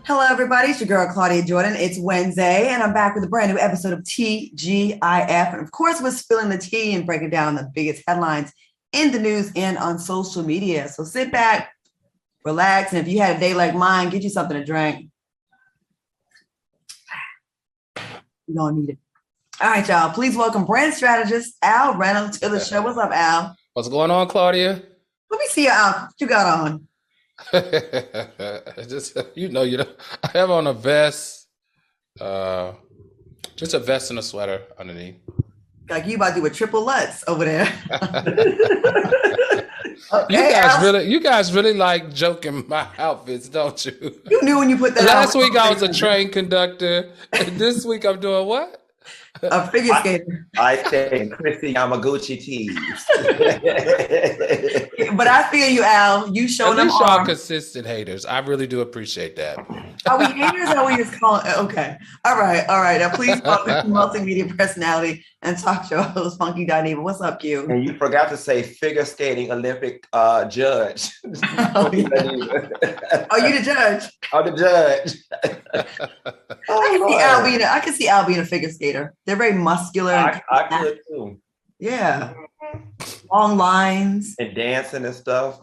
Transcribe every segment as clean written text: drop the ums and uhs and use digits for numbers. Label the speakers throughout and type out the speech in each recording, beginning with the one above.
Speaker 1: Hello, everybody. It's your girl, Claudia Jordan. It's Wednesday, and I'm back with a brand new episode of TGIF. And of course, we're spilling the tea and breaking down the biggest headlines in the news and on social media. So sit back, relax, and if you had a day like mine, get you something to drink. You're going to need it. All right, y'all. Please welcome brand strategist Al Reynolds to the show. What's up, Al?
Speaker 2: What's going on, Claudia?
Speaker 1: Let me see you, Al. What you got on?
Speaker 2: Just I have on a vest, just a vest and a sweater underneath.
Speaker 1: Like you about to do a triple Lutz over there.
Speaker 2: Okay, you guys really like joking my outfits, don't you?
Speaker 1: You knew when you put that
Speaker 2: Last week I was a train conductor, and this week I'm doing what?
Speaker 1: A figure skater.
Speaker 3: I say Chrissy Yamaguchi tees.
Speaker 1: But I feel you, Al. You showing them
Speaker 2: y'all
Speaker 1: arm.
Speaker 2: consistent haters. I really do appreciate that.
Speaker 1: Are we haters or are we just calling? Okay. All right. Now, please welcome multimedia personality and talk show host Funky Dineva. What's up, Q?
Speaker 3: And you forgot to say figure skating Olympic judge.
Speaker 1: Oh, yeah. Oh, you the judge?
Speaker 3: I'm the judge.
Speaker 1: I can see Al being a figure skater. They're very muscular.
Speaker 3: I could too.
Speaker 1: Yeah. Long lines.
Speaker 3: And dancing and stuff.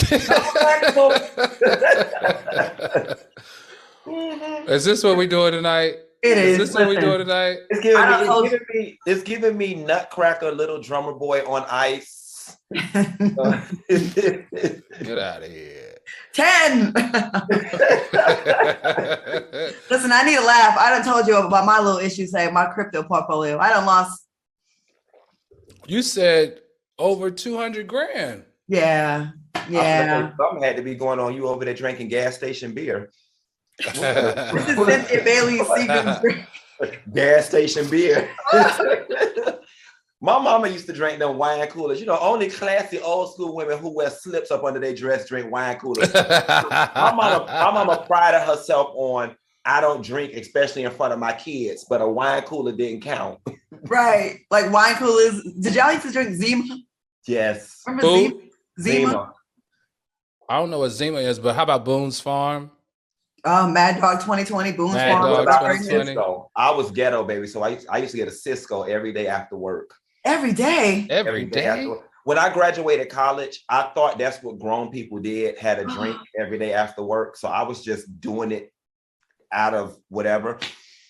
Speaker 2: Is this what we doing tonight?
Speaker 1: It is.
Speaker 2: Is this what we doing tonight?
Speaker 3: It's giving me Nutcracker, Little Drummer Boy on Ice.
Speaker 2: Get out of here.
Speaker 1: 10. Listen, I need a laugh. I done told you about my little issue, say my crypto portfolio. I done lost.
Speaker 2: You said over 200 grand.
Speaker 1: Yeah.
Speaker 3: Something had to be going on. You over there drinking gas station beer.
Speaker 1: This is Cynthia Bailey's secret drink.
Speaker 3: Gas station beer. My mama used to drink them wine coolers. You know, only classy old school women who wear slips up under their dress drink wine coolers. my mama prided herself on, I don't drink, especially in front of my kids, but a wine cooler didn't count.
Speaker 1: Right. Like wine coolers. Did y'all used to drink Zima?
Speaker 3: Yes.
Speaker 1: Remember Zima?
Speaker 2: I don't know what Zima is, but how about Boone's Farm?
Speaker 1: Mad Dog 2020, Boone's Farm.
Speaker 3: I was ghetto, baby. So I used to get a Cisco every day after work.
Speaker 1: Every day?
Speaker 2: Every day?
Speaker 3: When I graduated college, I thought that's what grown people did, had a drink every day after work. So I was just doing it out of whatever.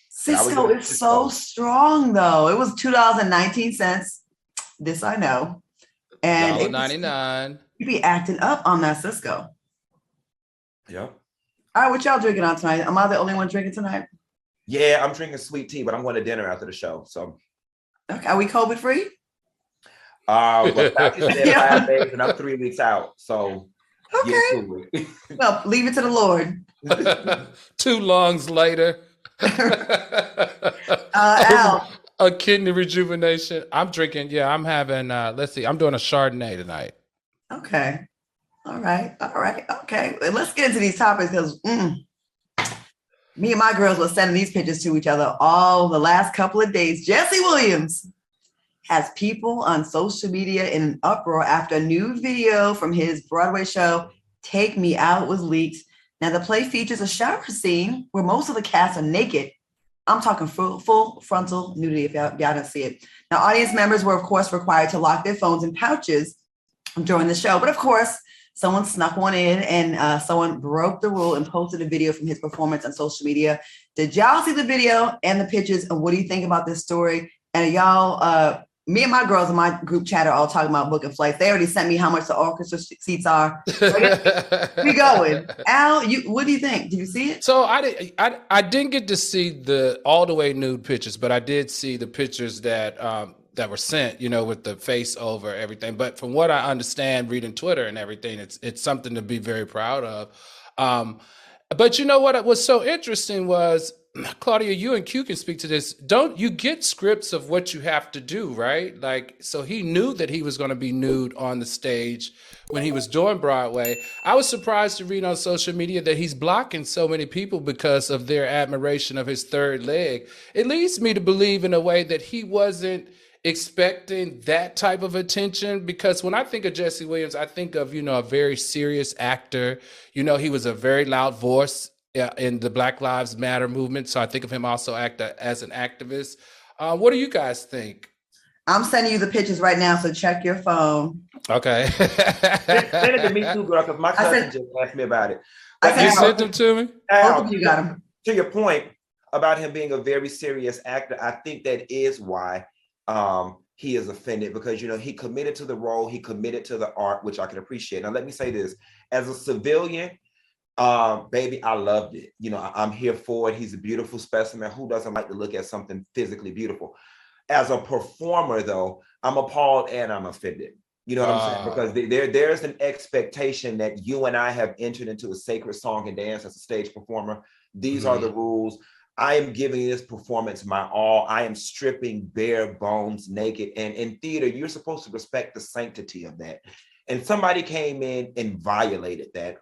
Speaker 1: Cisco is so strong, though. It was $2.19. This I know. And
Speaker 2: $1.99.
Speaker 1: You be acting up on that Cisco.
Speaker 3: Yeah.
Speaker 1: All right, what y'all drinking on tonight? Am I the only one drinking tonight?
Speaker 3: Yeah, I'm drinking sweet tea, but I'm going to dinner after the show. So,
Speaker 1: okay, are we COVID free?
Speaker 3: But Dr. said 5 days, and I'm 3 weeks out. So,
Speaker 1: okay. Well, leave it to the Lord.
Speaker 2: Too longs later.
Speaker 1: Al.
Speaker 2: A kidney rejuvenation. I'm drinking. Yeah, I'm having. Let's see. I'm doing a Chardonnay tonight.
Speaker 1: Okay. All right. Okay. Well, let's get into these topics because me and my girls were sending these pictures to each other all the last couple of days. Wendy Williams has people on social media in an uproar after a new video from his Broadway show, Take Me Out, was leaked. Now, the play features a shower scene where most of the cast are naked. I'm talking full frontal nudity if y'all didn't see it. Now, audience members were, of course, required to lock their phones in pouches during the show. But, of course, someone snuck one in and someone broke the rule and posted a video from his performance on social media. Did y'all see the video and the pictures? And what do you think about this story? And y'all, me and my girls in my group chat are all talking about booking flights. They already sent me how much the orchestra seats are. We going. Al, what do you think? Did you see it?
Speaker 2: So I didn't get to see the all the way nude pictures, but I did see the pictures that were sent, with the face over everything. But from what I understand, reading Twitter and everything, it's something to be very proud of. But you know what was so interesting was, Claudia, you and Q can speak to this. Don't you get scripts of what you have to do, right? Like, so he knew that he was going to be nude on the stage when he was doing Broadway. I was surprised to read on social media that he's blocking so many people because of their admiration of his third leg. It leads me to believe in a way that he wasn't expecting that type of attention? Because when I think of Jesse Williams, I think of, a very serious actor. He was a very loud voice in the Black Lives Matter movement. So I think of him also as an activist. What do you guys think?
Speaker 1: I'm sending you the pictures right now, so check your phone.
Speaker 2: Okay.
Speaker 3: Send it to me too, girl, because my cousin just asked me about it.
Speaker 2: You sent them to me?
Speaker 1: Both of you got them.
Speaker 3: To your point about him being a very serious actor, I think that is why he is offended, because he committed to the role, he committed to the art, which I can appreciate. Now let me say this: as a civilian, baby, I loved it. I'm here for it. He's a beautiful specimen. Who doesn't like to look at something physically beautiful? As a performer, though, I'm appalled and I'm offended. You know what I'm saying? Because there's an expectation that you and I have entered into a sacred song and dance as a stage performer. These are the rules. I am giving this performance my all. I am stripping bare bones naked. And in theater, you're supposed to respect the sanctity of that. And somebody came in and violated that.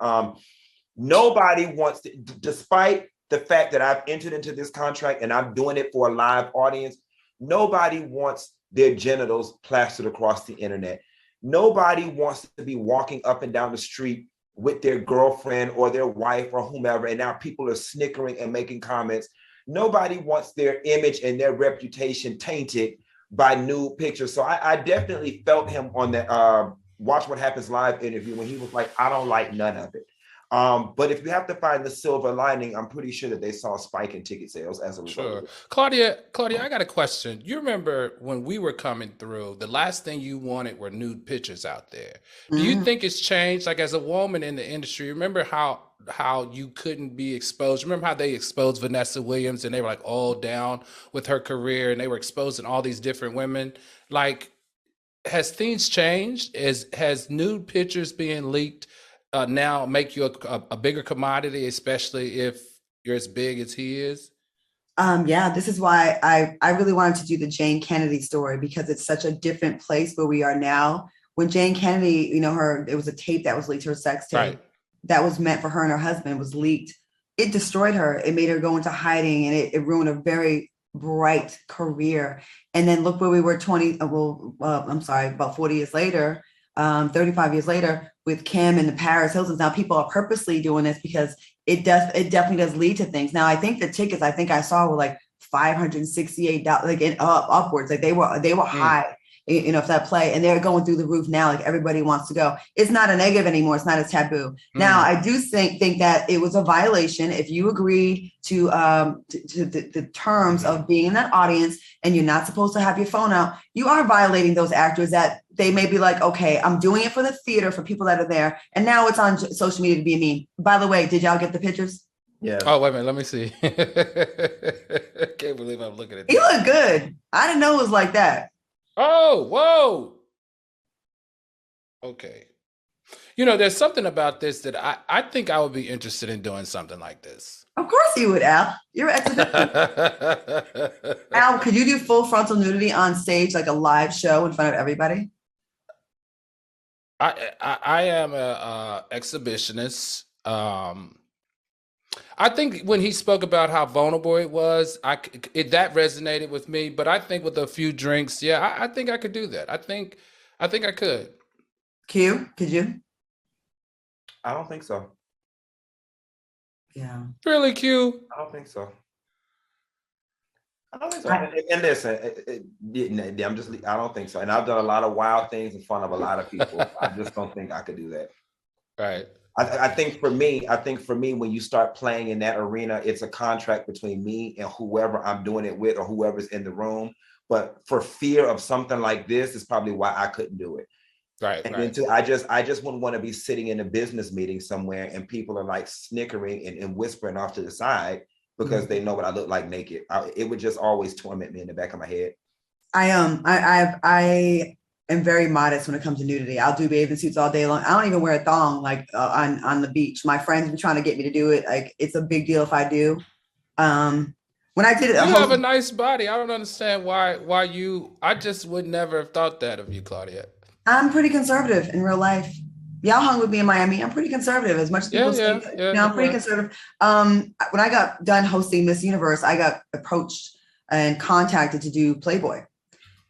Speaker 3: Nobody wants to, despite the fact that I've entered into this contract and I'm doing it for a live audience, nobody wants their genitals plastered across the internet. Nobody wants to be walking up and down the street with their girlfriend or their wife or whomever, and now people are snickering and making comments. Nobody wants their image and their reputation tainted by nude pictures. So I definitely felt him on that Watch What Happens Live interview when he was like, I don't like none of it. But if you have to find the silver lining, I'm pretty sure that they saw a spike in ticket sales as a result.
Speaker 2: Sure. Claudia, I got a question. You remember when we were coming through, the last thing you wanted were nude pictures out there. Do you think it's changed? Like, as a woman in the industry, remember how you couldn't be exposed? Remember how they exposed Vanessa Williams and they were like all down with her career and they were exposing all these different women? Like, has things changed? Has nude pictures being leaked now make you a bigger commodity, especially if you're as big as he is?
Speaker 1: Yeah, this is why I really wanted to do the Jane Kennedy story, because it's such a different place where we are now. When Jane Kennedy, it was a tape that was leaked, her sex tape that was meant for her and her husband was leaked. It destroyed her. It made her go into hiding, and it ruined a very bright career. And then look where we were about 40 years later, 35 years later, with Kim and the Paris Hiltons. Now people are purposely doing this because it definitely does lead to things. Now I think the tickets I saw were like $568, like upwards. Like they were high, for that play, and they're going through the roof now. Like everybody wants to go. It's not a negative anymore. It's not as taboo. Now I do think that it was a violation if you agreed to the terms of being in that audience and you're not supposed to have your phone out. You are violating those actors that they may be like, okay, I'm doing it for the theater, for people that are there. And now it's on social media to be mean. By the way, did y'all get the pictures?
Speaker 2: Yeah. Oh, wait a minute. Let me see. I can't believe I'm looking at this.
Speaker 1: He looked good. I didn't know it was like that.
Speaker 2: Oh, whoa. Okay. There's something about this that I think I would be interested in doing something like this.
Speaker 1: Of course you would, Al. You're an exhibition. Al, could you do full frontal nudity on stage, like a live show in front of everybody?
Speaker 2: I am a exhibitionist. I think when he spoke about how vulnerable it was, that resonated with me. But I think with a few drinks, I think I could do that. I think I could.
Speaker 1: Q, could you?
Speaker 3: I don't think so.
Speaker 1: Yeah.
Speaker 2: Really, Q?
Speaker 3: I don't think so. And listen, I don't think so. And I've done a lot of wild things in front of a lot of people. I just don't think I could do that.
Speaker 2: Right.
Speaker 3: I think for me, when you start playing in that arena, it's a contract between me and whoever I'm doing it with or whoever's in the room. But for fear of something like this is probably why I couldn't do it.
Speaker 2: Right.
Speaker 3: And then too, I just wouldn't want to be sitting in a business meeting somewhere and people are like snickering and whispering off to the side because they know what I look like naked. It would just always torment me in the back of my head. I
Speaker 1: am very modest when it comes to nudity. I'll do bathing suits all day long. I don't even wear a thong on the beach. My friends have been trying to get me to do it. Like, it's a big deal if I do. When I did it,
Speaker 2: you have a nice body. I don't understand why I just would never have thought that of you, Claudia.
Speaker 1: I'm pretty conservative in real life. Y'all hung with me in Miami. I'm pretty conservative, as much as people say. I'm pretty conservative. When I got done hosting Miss Universe, I got approached and contacted to do Playboy.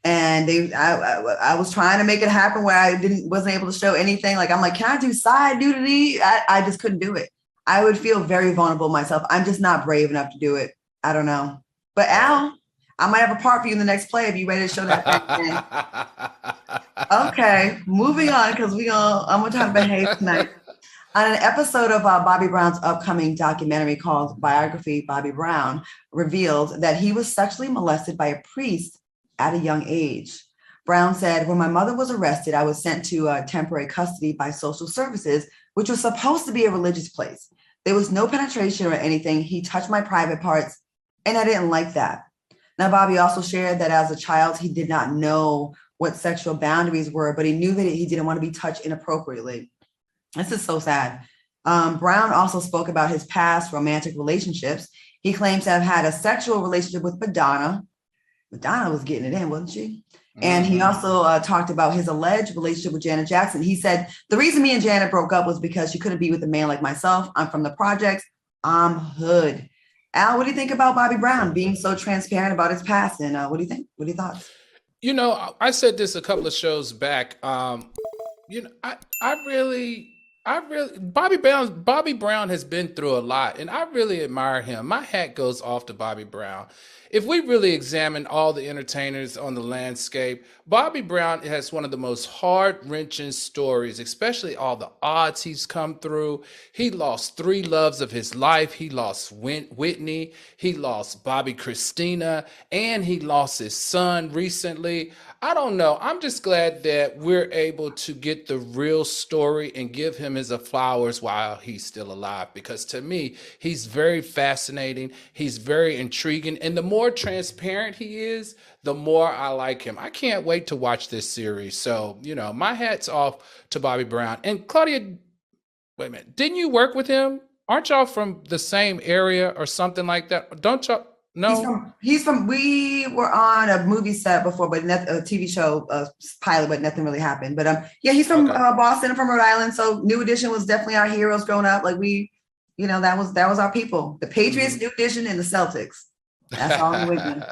Speaker 1: And I was trying to make it happen where I wasn't able to show anything. Like, I'm like, can I do side nudity? I just couldn't do it. I would feel very vulnerable myself. I'm just not brave enough to do it. I don't know. But Al, I might have a part for you in the next play if you ready to show that thing. Okay, moving on, because I'm gonna try to behave tonight. On an episode of Bobby Brown's upcoming documentary called Biography, Bobby Brown revealed that he was sexually molested by a priest at a young age. Brown said, when my mother was arrested, I was sent to temporary custody by social services, which was supposed to be a religious place. There was no penetration or anything. He touched my private parts, and I didn't like that. Now, Bobby also shared that as a child, he did not know what sexual boundaries were, but he knew that he didn't want to be touched inappropriately. This is so sad. Brown also spoke about his past romantic relationships. He claims to have had a sexual relationship with Madonna. Madonna was getting it in, wasn't she? And he also talked about his alleged relationship with Janet Jackson. He said, the reason me and Janet broke up was because she couldn't be with a man like myself. I'm from the projects. I'm hood. Al, what do you think about Bobby Brown being so transparent about his past? And what do you think? What are your thoughts?
Speaker 2: You know, I said this a couple of shows back. You know, I really, Bobby Brown has been through a lot, and I really admire him. My hat goes off to Bobby Brown. If we really examine all the entertainers on the landscape, Bobby Brown has one of the most heart-wrenching stories, especially all the odds he's come through. He lost 3 loves of his life. He lost Whitney, he lost Bobby Christina, and he lost his son recently. I don't know. I'm just glad that we're able to get the real story and give him his flowers while he's still alive, because to me, he's very fascinating. He's very intriguing. And the more transparent he is, the more I like him. I can't wait to watch this series. So, you know, my hat's off to Bobby Brown. And Claudia, wait a minute. Didn't you work with him? Aren't y'all from the same area or something like that? Don't y'all? No,
Speaker 1: We were on a movie set before, but a TV show pilot, but nothing really happened. But yeah, he's from Boston, from Rhode Island. So New Edition was definitely our heroes growing up. Like that was our people. The Patriots, New Edition, and the Celtics. That's all New England.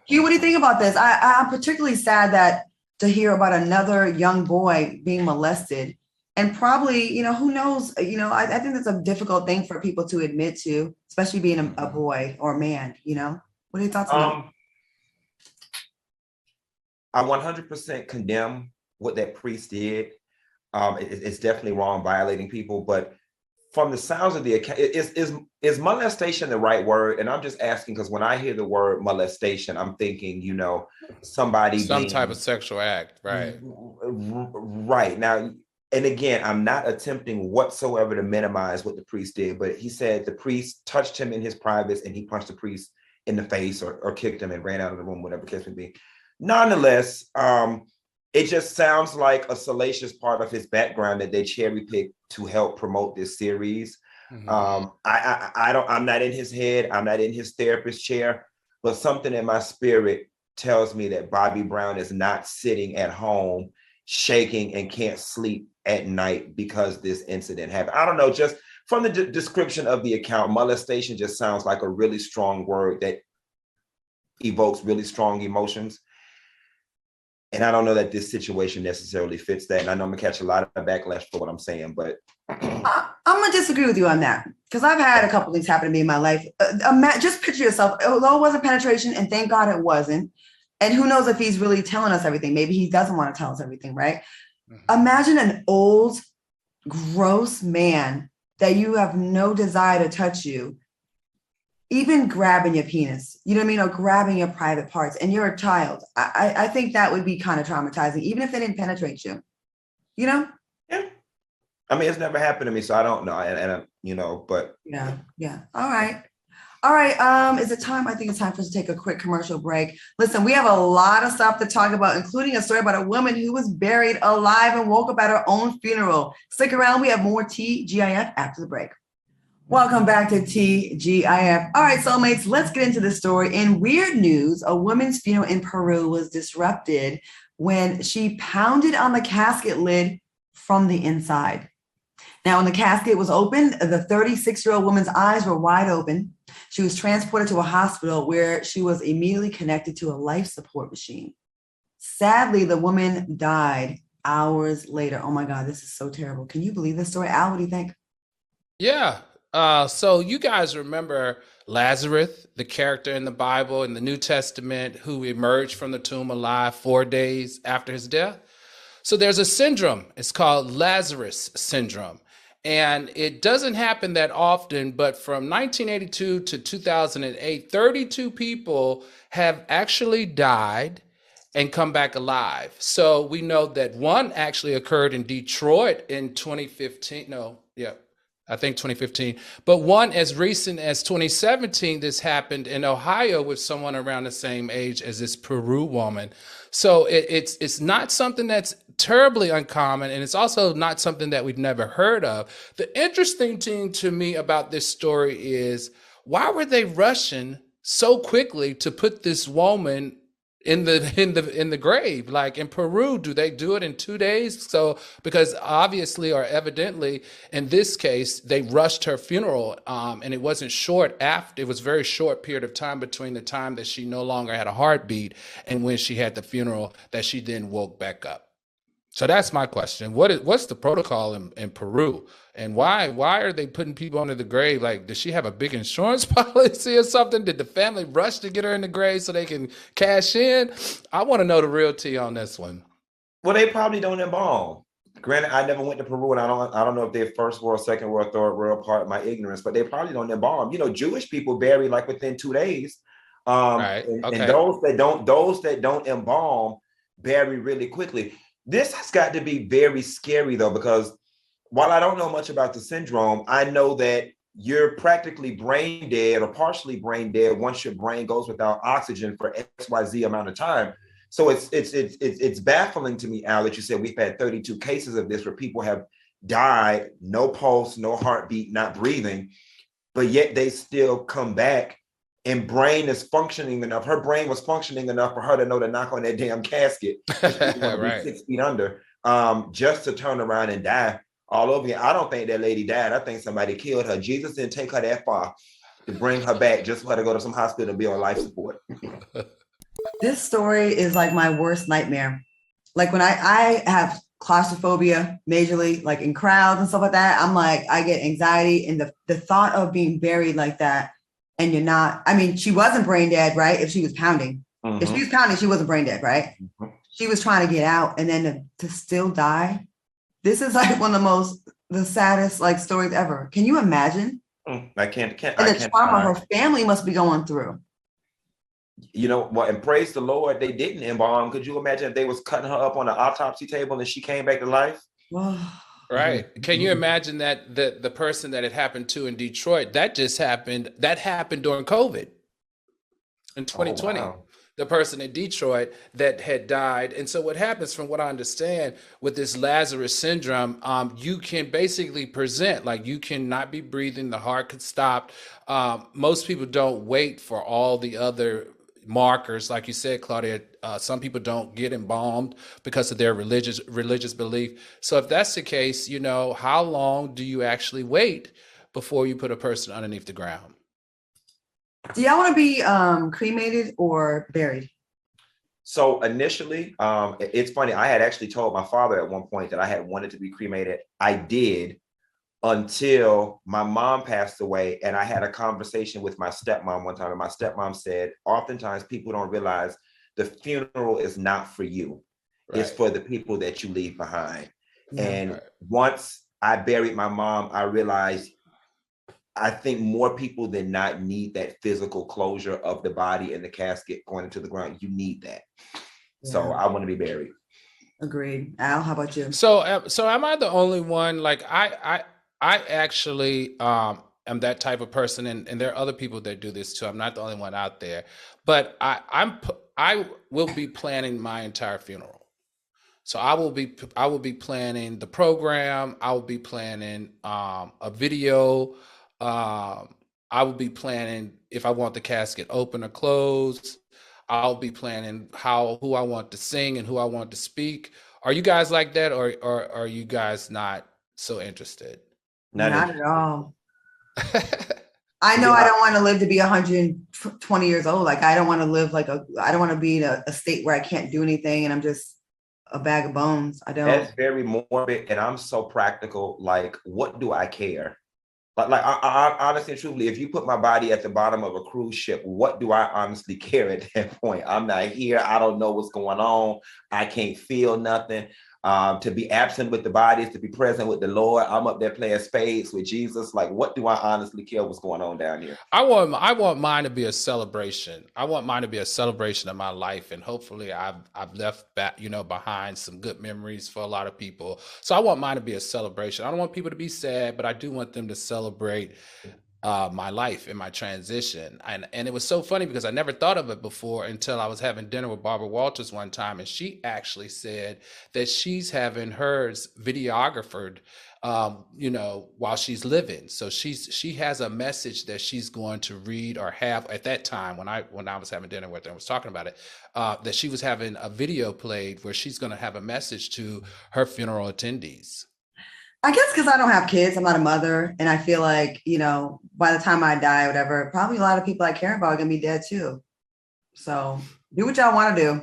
Speaker 1: Hugh, what do you think about this? I'm particularly sad to hear about another young boy being molested. And probably, who knows, I think that's a difficult thing for people to admit to, especially being a boy or a man, What are your thoughts on that?
Speaker 3: I 100% condemn what that priest did. It's definitely wrong, violating people, but from the sounds of the account, is molestation the right word? And I'm just asking because when I hear the word molestation, I'm thinking, somebody
Speaker 2: some type of sexual act, right?
Speaker 3: Right. Now, and again, I'm not attempting whatsoever to minimize what the priest did, but he said the priest touched him in his privates and he punched the priest in the face or kicked him and ran out of the room, whatever the case may be. Nonetheless, it just sounds like a salacious part of his background that they cherry picked to help promote this series. Mm-hmm. I'm not in his head. I'm not in his therapist chair, but something in my spirit tells me that Bobby Brown is not sitting at home shaking and can't sleep at night because this incident happened. I don't know, just from the description of the account, molestation just sounds like a really strong word that evokes really strong emotions. And I don't know that this situation necessarily fits that. And I know I'm gonna catch a lot of backlash for what I'm saying, but
Speaker 1: I'm gonna disagree with you on that, because I've had a couple things happen to me in my life. Just picture yourself, although it wasn't penetration, and thank God it wasn't. And who knows if he's really telling us everything? Maybe he doesn't want to tell us everything, right? Mm-hmm. Imagine an old, gross man that you have no desire to touch you, even grabbing your penis, you know what I mean? Or grabbing your private parts, and you're a child. I think that would be kind of traumatizing, even if they didn't penetrate you, Yeah.
Speaker 3: I mean, it's never happened to me, so I don't know. But.
Speaker 1: Yeah. All right. Is it time? I think it's time for us to take a quick commercial break. Listen, we have a lot of stuff to talk about, including a story about a woman who was buried alive and woke up at her own funeral. Stick around. We have more TGIF after the break. Welcome back to TGIF. All right, soulmates, let's get into this story. In weird news, a woman's funeral in Peru was disrupted when she pounded on the casket lid from the inside. Now, when the casket was opened, the 36-year-old woman's eyes were wide open. She was transported to a hospital where she was immediately connected to a life support machine. Sadly, the woman died hours later. Oh my God, this is so terrible. Can you believe this story? Al, what do you think?
Speaker 2: Yeah. So you guys remember Lazarus, the character in the Bible in the New Testament who emerged from the tomb alive 4 days after his death? So there's a syndrome. It's called Lazarus syndrome. And it doesn't happen that often, but from 1982 to 2008, 32 people have actually died and come back alive. So we know that one actually occurred in Detroit in 2015. No, yeah, I think 2015. But one as recent as 2017, this happened in Ohio with someone around the same age as this Peru woman. So it's not something that's terribly uncommon, and it's also not something that we've never heard of. The interesting thing to me about this story is, why were they rushing so quickly to put this woman in the grave? Like in Peru, do they do it in 2 days? So because obviously or evidently in this case they rushed her funeral, and it wasn't short after. It was a very short period of time between the time that she no longer had a heartbeat and when she had the funeral that she then woke back up. So that's my question. What's the protocol in Peru, and why are they putting people under the grave? Like, does she have a big insurance policy or something? Did the family rush to get her in the grave so they can cash in? I want to know the real tea on this one.
Speaker 3: Well, they probably don't embalm. Granted, I never went to Peru, and I don't know if they're first world, second world, third world, part of my ignorance, but they probably don't embalm. You know, Jewish people bury like within 2 days.
Speaker 2: Right.
Speaker 3: And,
Speaker 2: Okay.
Speaker 3: and those that don't embalm bury really quickly. This has got to be very scary though, because while I don't know much about the syndrome, I know that you're practically brain dead or partially brain dead once your brain goes without oxygen for XYZ amount of time. So it's baffling to me, Al, that you said we've had 32 cases of this where people have died, no pulse, no heartbeat, not breathing, but yet they still come back and brain is functioning enough. Her brain was functioning enough for her to know to knock on that damn casket.
Speaker 2: Right.
Speaker 3: 6 feet under, just to turn around and die all over again. I don't think that lady died. I think somebody killed her. Jesus didn't take her that far to bring her back just for her to go to some hospital and be on life support.
Speaker 1: This story is like my worst nightmare. Like when I have claustrophobia majorly, like in crowds and stuff like that, I'm like, I get anxiety, and the thought of being buried like that, and you're not, I mean, she wasn't brain dead, right? If she was pounding. If she was pounding, she wasn't brain dead, right? She was trying to get out, and then to still die. This is like one of the saddest like stories ever. Can you imagine?
Speaker 3: I can't.
Speaker 1: And the trauma her family must be going through.
Speaker 3: You know what? And praise the Lord, they didn't embalm. Could you imagine if they was cutting her up on an autopsy table and she came back to life?
Speaker 2: Right. Can you imagine that the person that it happened to in Detroit, that happened during COVID in 2020.
Speaker 3: Oh, wow.
Speaker 2: The person in Detroit that had died. And so what happens, from what I understand, with this Lazarus syndrome, you can basically present, like you cannot be breathing, the heart could stop. Most people don't wait for all the other markers. Like you said, Claudia, some people don't get embalmed because of their religious belief. So if that's the case, you know, how long do you actually wait before you put a person underneath the ground?
Speaker 1: Do y'all want to be cremated or buried?
Speaker 3: So initially, it's funny. I had actually told my father at one point that I had wanted to be cremated. I did, until my mom passed away, and I had a conversation with my stepmom one time, and my stepmom said, oftentimes people don't realize the funeral is not for you. Right. It's for the people that you leave behind. Yeah. And once I buried my mom, I realized I think more people than not need that physical closure of the body and the casket going into the ground. You need that. Yeah. So I want to be buried.
Speaker 1: Agreed. Al, how about you?
Speaker 2: So am I the only one? Like I actually am that type of person, and there are other people that do this too. I'm not the only one out there, but I will be planning my entire funeral. So I will be planning the program. I will be planning a video. I will be planning if I want the casket open or closed. I'll be planning who I want to sing and who I want to speak. Are you guys like that, or are you guys not so interested?
Speaker 1: Not at all. I know I don't want to live to be 120 years old. Like, I don't want to live I don't want to be in a state where I can't do anything and I'm just a bag of bones. I don't.
Speaker 3: That's very morbid. And I'm so practical. Like, what do I care? I honestly and truthfully, if you put my body at the bottom of a cruise ship, what do I honestly care at that point? I'm not here. I don't know what's going on. I can't feel nothing. To be absent with the bodies, to be present with the Lord. I'm up there playing spades with Jesus. Like, what do I honestly care what's going on down here?
Speaker 2: I want mine to be a celebration. I want mine to be a celebration of my life, and hopefully I've left back, behind some good memories for a lot of people. So I want mine to be a celebration. I don't want people to be sad, but I do want them to celebrate my life and my transition. And it was so funny because I never thought of it before until I was having dinner with Barbara Walters one time, and she actually said that she's having hers videographed, while she's living. So she has a message that she's going to read or have at that time when I was having dinner with her and was talking about it, that she was having a video played where she's going to have a message to her funeral attendees.
Speaker 1: I guess because I don't have kids, I'm not a mother. And I feel like, by the time I die, whatever, probably a lot of people I care about are going to be dead too. So do what y'all want to do.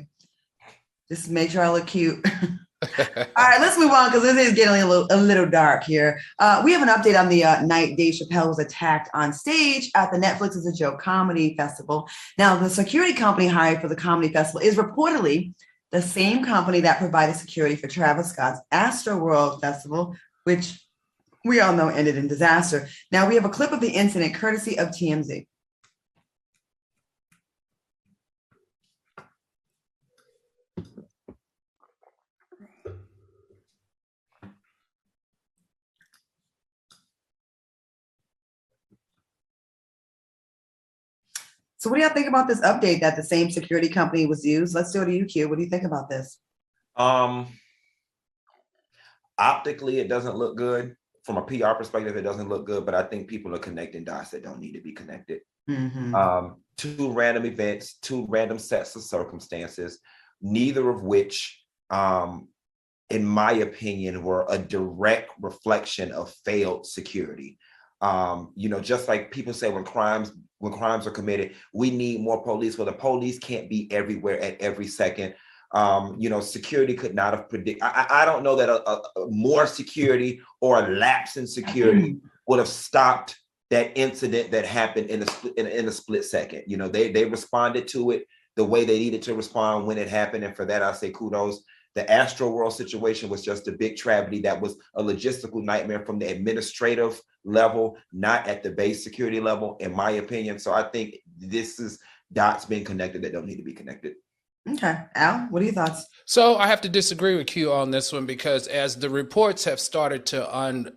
Speaker 1: Just make sure I look cute. All right, let's move on because this is getting a little dark here. We have an update on the night Dave Chappelle was attacked on stage at the Netflix is a Joke comedy festival. Now, the security company hired for the comedy festival is reportedly the same company that provided security for Travis Scott's Astroworld Festival, which we all know ended in disaster. Now, we have a clip of the incident courtesy of TMZ. So what do y'all think about this update that the same security company was used? Let's go to you, Q. What do you think about this?
Speaker 3: Optically, it doesn't look good. From a PR perspective, it doesn't look good, but I think people are connecting dots that don't need to be connected.
Speaker 1: Mm-hmm.
Speaker 3: Two random events, two random sets of circumstances, neither of which, in my opinion, were a direct reflection of failed security. Just like people say when crimes are committed, we need more police. Well, the police can't be everywhere at every second. Security could not have predicted. I don't know that a more security or a lapse in security would have stopped that incident that happened in a split second. They responded to it the way they needed to respond when it happened. And for that, I say kudos. The Astroworld situation was just a big tragedy that was a logistical nightmare from the administrative level, not at the base security level, in my opinion. So I think this is dots being connected that don't need to be connected.
Speaker 1: Okay. Al, what are your thoughts?
Speaker 2: So I have to disagree with Q on this one because as the reports have started to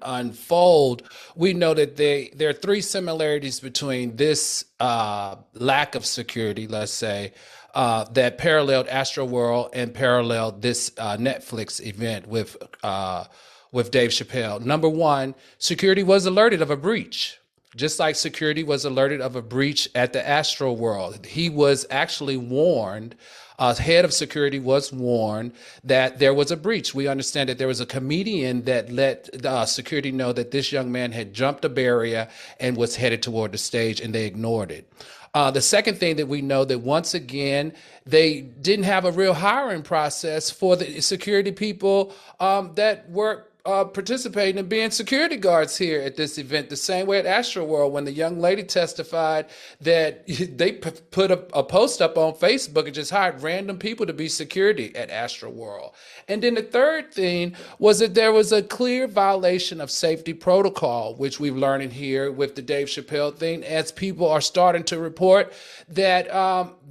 Speaker 2: unfold, we know that there are three similarities between this lack of security, let's say, that paralleled Astroworld and paralleled this Netflix event with Dave Chappelle. Number one, security was alerted of a breach. Just like security was alerted of a breach at the Astroworld. He was actually warned, head of security was warned that there was a breach. We understand that there was a comedian that let security know that this young man had jumped a barrier and was headed toward the stage, and they ignored it. The second thing that we know that once again, they didn't have a real hiring process for the security people that were participating and being security guards here at this event, the same way at Astroworld when the young lady testified that they put a post up on Facebook and just hired random people to be security at Astroworld. And then the third thing was that there was a clear violation of safety protocol, which we've learned here with the Dave Chappelle thing, as people are starting to report that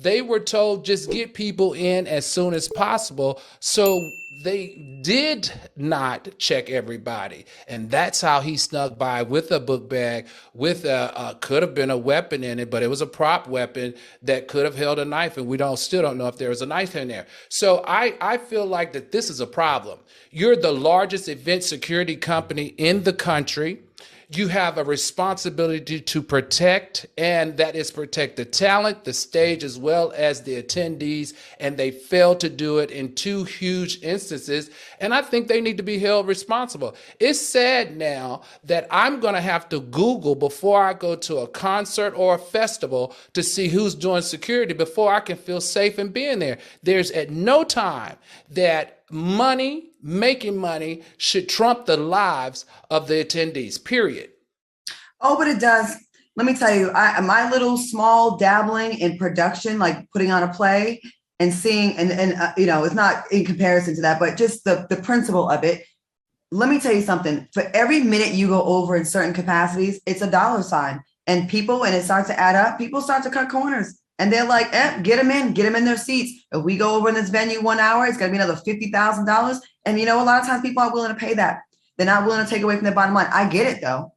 Speaker 2: they were told just get people in as soon as possible. So they did not check everybody. And that's how he snuck by with a book bag, with could have been a weapon in it, but it was a prop weapon that could have held a knife. And we still don't know if there was a knife in there. So I feel like that this is a problem. You're the largest event security company in the country. you have a responsibility to protect, and that is protect the talent, the stage, as well as the attendees. And they failed to do it in two huge instances. And I think they need to be held responsible. It's sad now that I'm going to have to Google before I go to a concert or a festival to see who's doing security before I can feel safe in being there. There's at no time that making money should trump the lives of the attendees, period.
Speaker 1: Oh, but it does. Let me tell you, my little small dabbling in production, like putting on a play and seeing, and it's not in comparison to that, but just the principle of it. Let me tell you something. For every minute you go over in certain capacities, it's a dollar sign. And it starts to add up, people start to cut corners. And they're like, get them in their seats. If we go over in this venue 1 hour, it's going to be another $50,000. And, a lot of times people aren't willing to pay that. They're not willing to take away from their bottom line. I get it, though.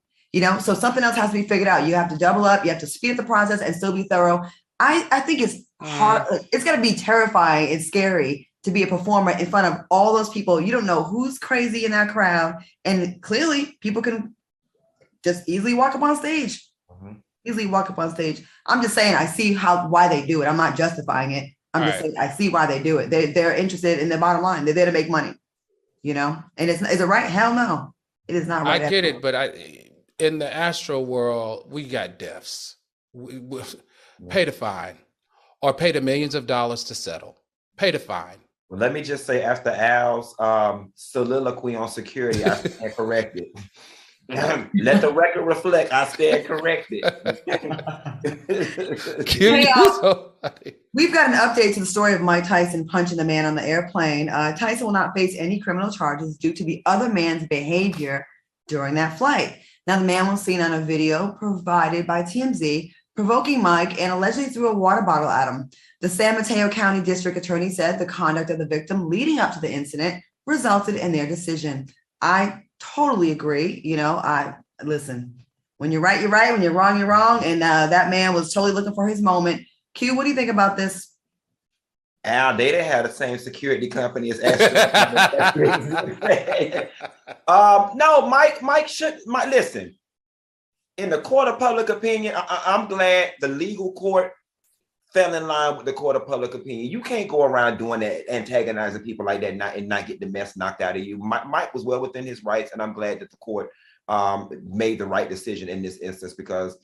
Speaker 1: So something else has to be figured out. You have to double up. You have to speed up the process and still be thorough. I think it's hard. It's going to be terrifying and scary to be a performer in front of all those people. You don't know who's crazy in that crowd. And clearly people can just easily walk up on stage. Easily walk up on stage. I'm just saying, I see why they do it. I'm not justifying it. I'm just saying, I see why they do it. They're interested in their bottom line. They're there to make money, and is it right? Hell no, it is not right.
Speaker 2: I get it, but in the astral world, we got deaths. We pay the fine, or pay the millions of dollars to settle. Pay the fine.
Speaker 3: Well, let me just say, after Al's soliloquy on security, I stand corrected. Let the record reflect. I stand corrected.
Speaker 1: We've got an update to the story of Mike Tyson punching the man on the airplane. Tyson will not face any criminal charges due to the other man's behavior during that flight. Now, the man was seen on a video provided by TMZ provoking Mike and allegedly threw a water bottle at him. The San Mateo County District Attorney said the conduct of the victim leading up to the incident resulted in their decision. I totally agree. Listen, when you're right, you're right. When you're wrong, you're wrong. And that man was totally looking for his moment. Q, what do you think about this?
Speaker 3: Al, they didn't have the same security company as no, Mike should listen. In the court of public opinion, I'm glad the legal court fell in line with the court of public opinion. You can't go around doing that, antagonizing people like that and not get the mess knocked out of you. Mike was well within his rights, and I'm glad that the court made the right decision in this instance, because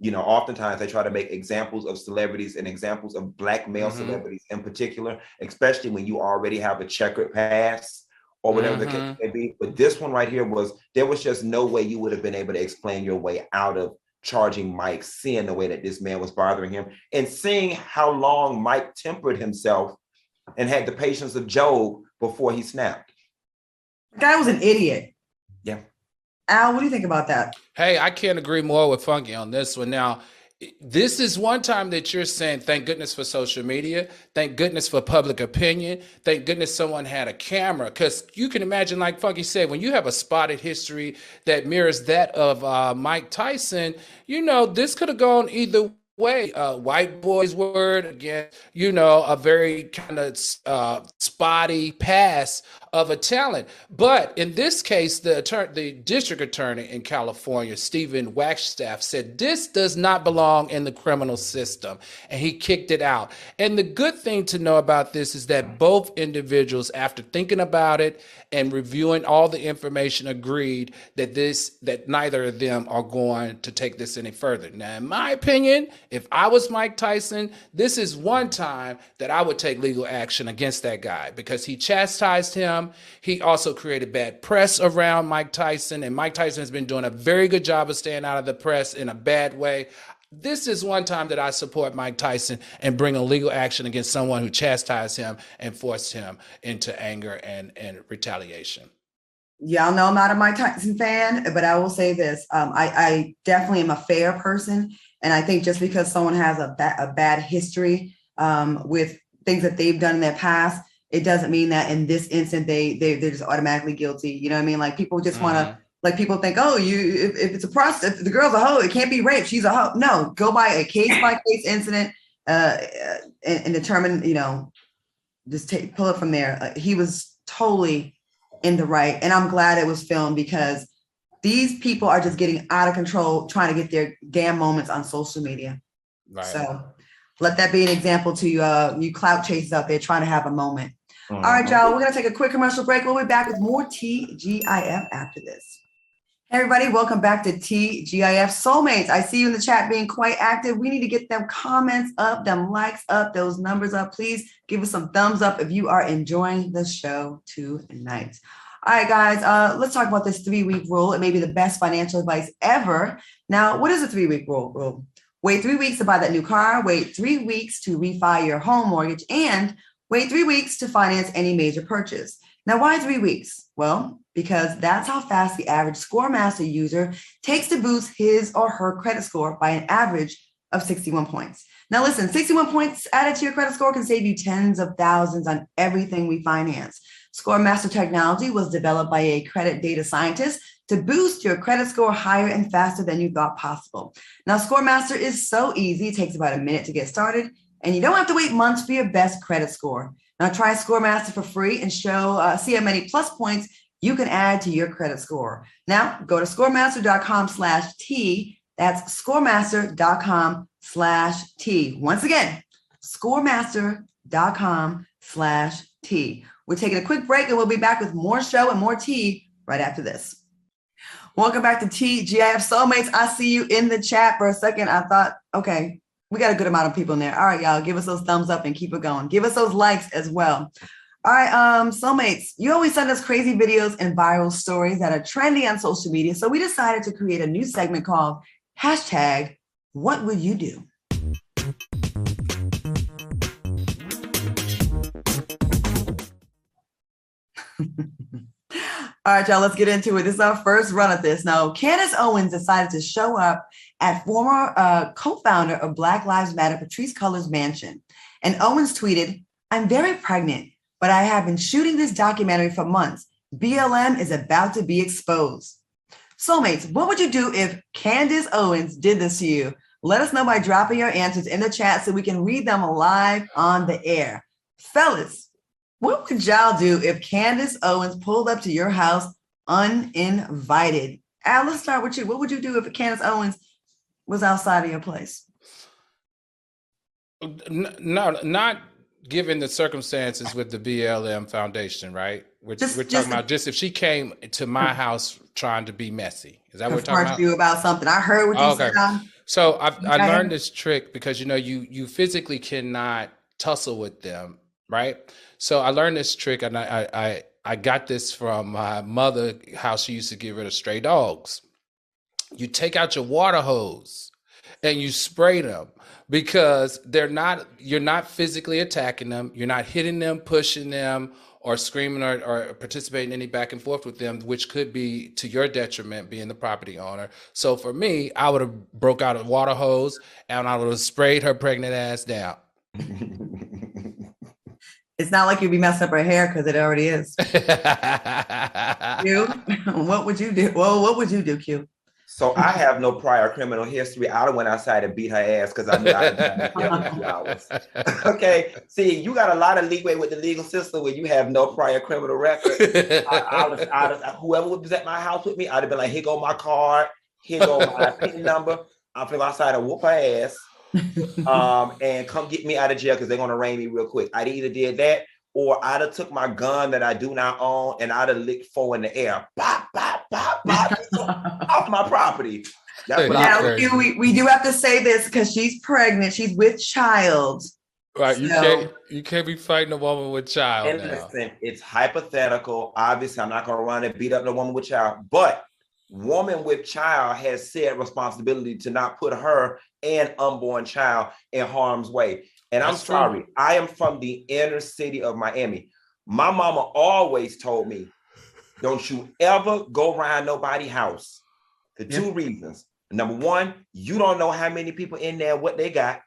Speaker 3: oftentimes they try to make examples of celebrities and examples of Black male celebrities in particular, especially when you already have a checkered past or whatever the case may be. But this one right here there was just no way you would have been able to explain your way out of charging Mike, seeing the way that this man was bothering him and seeing how long Mike tempered himself and had the patience of Job before he snapped.
Speaker 1: The guy was an idiot.
Speaker 3: Yeah.
Speaker 1: Al, what do you think about that?
Speaker 2: Hey, I can't agree more with Funky on this one. Now, this is one time that you're saying, thank goodness for social media. Thank goodness for public opinion. Thank goodness someone had a camera. Because you can imagine, like Funky said, when you have a spotted history that mirrors that of Mike Tyson, this could have gone either way. White boy's word against, a very kind of spotty pass of a talent. But in this case, the district attorney in California, Stephen Wagstaff, said this does not belong in the criminal system, and he kicked it out. And the good thing to know about this is that both individuals, after thinking about it and reviewing all the information, agreed that neither of them are going to take this any further. Now, in my opinion, if I was Mike Tyson, this is one time that I would take legal action against that guy, because he chastised him. He also created bad press around Mike Tyson, and Mike Tyson has been doing a very good job of staying out of the press in a bad way. This is one time that I support Mike Tyson and bring a legal action against someone who chastised him and forced him into anger and retaliation.
Speaker 1: Y'all know I'm not a Mike Tyson fan, but I will say this. I definitely am a fair person. And I think just because someone has a bad history with things that they've done in their past, it doesn't mean that in this instant they're just automatically guilty. You know what I mean? Like, people just want to, like, people think, oh, if it's a prostitute, if the girl's a hoe, it can't be rape. She's a hoe. No, go by a case by case incident and determine, just pull it from there. He was totally in the right. And I'm glad it was filmed, because These people are just getting out of control, trying to get their damn moments on social media.
Speaker 2: Right.
Speaker 1: So let that be an example to you clout chasers out there trying to have a moment.
Speaker 3: Mm-hmm.
Speaker 1: All right, y'all, we're going to take a quick commercial break. We'll be back with more TGIF after this. Hey, everybody, welcome back to TGIF Soulmates. I see you in the chat being quite active. We need to get them comments up, them likes up, those numbers up. Please give us some thumbs up if you are enjoying the show tonight. All right, guys, let's talk about this 3-week rule. It may be the best financial advice ever. Now, what is a 3-week rule? Wait 3 weeks to buy that new car, wait 3 weeks to refi your home mortgage, and wait 3 weeks to finance any major purchase. Now, why 3 weeks? Well, because that's how fast the average ScoreMaster user takes to boost his or her credit score by an average of 61 points. Now, listen, 61 points added to your credit score can save you tens of thousands on everything we finance. ScoreMaster technology was developed by a credit data scientist to boost your credit score higher and faster than you thought possible. Now, ScoreMaster is so easy. It takes about a minute to get started, and you don't have to wait months for your best credit score. Now, try ScoreMaster for free and see how many plus points you can add to your credit score. Now, go to scoremaster.com/T. That's scoremaster.com/T. Once again, scoremaster.com/T. We're taking a quick break and we'll be back with more show and more tea right after this. Welcome back to TGIF Soulmates. I see you in the chat. For a second, I thought, okay, we got a good amount of people in there. All right, y'all, give us those thumbs up and keep it going. Give us those likes as well. All right, Soulmates, you always send us crazy videos and viral stories that are trendy on social media. So we decided to create a new segment called #What Would You Do? All right, y'all, let's get into it. This is our first run at this. Now, Candace Owens decided to show up at former co-founder of Black Lives Matter, Patrisse Cullors' mansion. And Owens tweeted, "I'm very pregnant, but I have been shooting this documentary for months. BLM is about to be exposed." Soulmates, what would you do if Candace Owens did this to you? Let us know by dropping your answers in the chat so we can read them live on the air. Fellas, what would y'all do if Candace Owens pulled up to your house uninvited? Al, let's start with you. What would you do if Candace Owens was outside of your place?
Speaker 2: No, not given the circumstances with the BLM Foundation, right? We're talking about just if she came to my house trying to be messy. Is that what we're talking about?
Speaker 1: You about something. I heard what you said.
Speaker 2: So I learned this trick because, you physically cannot tussle with them, right? So I learned this trick, and I got this from my mother, how she used to get rid of stray dogs. You take out your water hose and you spray them because you're not physically attacking them. You're not hitting them, pushing them, or screaming or participating in any back and forth with them, which could be to your detriment being the property owner. So for me, I would have broke out a water hose and I would have sprayed her pregnant ass down.
Speaker 1: It's not like you'd be messing up her hair because it already is. Q, what would you do? Well, what would you do, Q?
Speaker 3: So I have no prior criminal history. I went outside and beat her ass because I knew I had done it for a few hours. Okay, see, you got a lot of leeway with the legal system when you have no prior criminal record. Whoever was at my house with me, I'd have been like, "Here go my card. Here go my PIN number. I'm gonna go outside and whoop her ass." And come get me out of jail because they're gonna arraign me real quick. I'd either did that or I'd have took my gun that I do not own and I'd have licked 4 in the air. Bop, bop, bop, bop, off my property. That's what
Speaker 1: now, we do have to say this because she's pregnant. She's with child.
Speaker 2: Right. You can't be fighting a woman with child.
Speaker 3: And
Speaker 2: now.
Speaker 3: Listen, it's hypothetical. Obviously, I'm not gonna run and beat up the woman with child, but woman with child has said responsibility to not put her and unborn child in harm's way. And I'm sorry, I am from the inner city of Miami. My mama always told me, don't you ever go around nobody's house for 2 reasons. Number 1, you don't know how many people in there, what they got.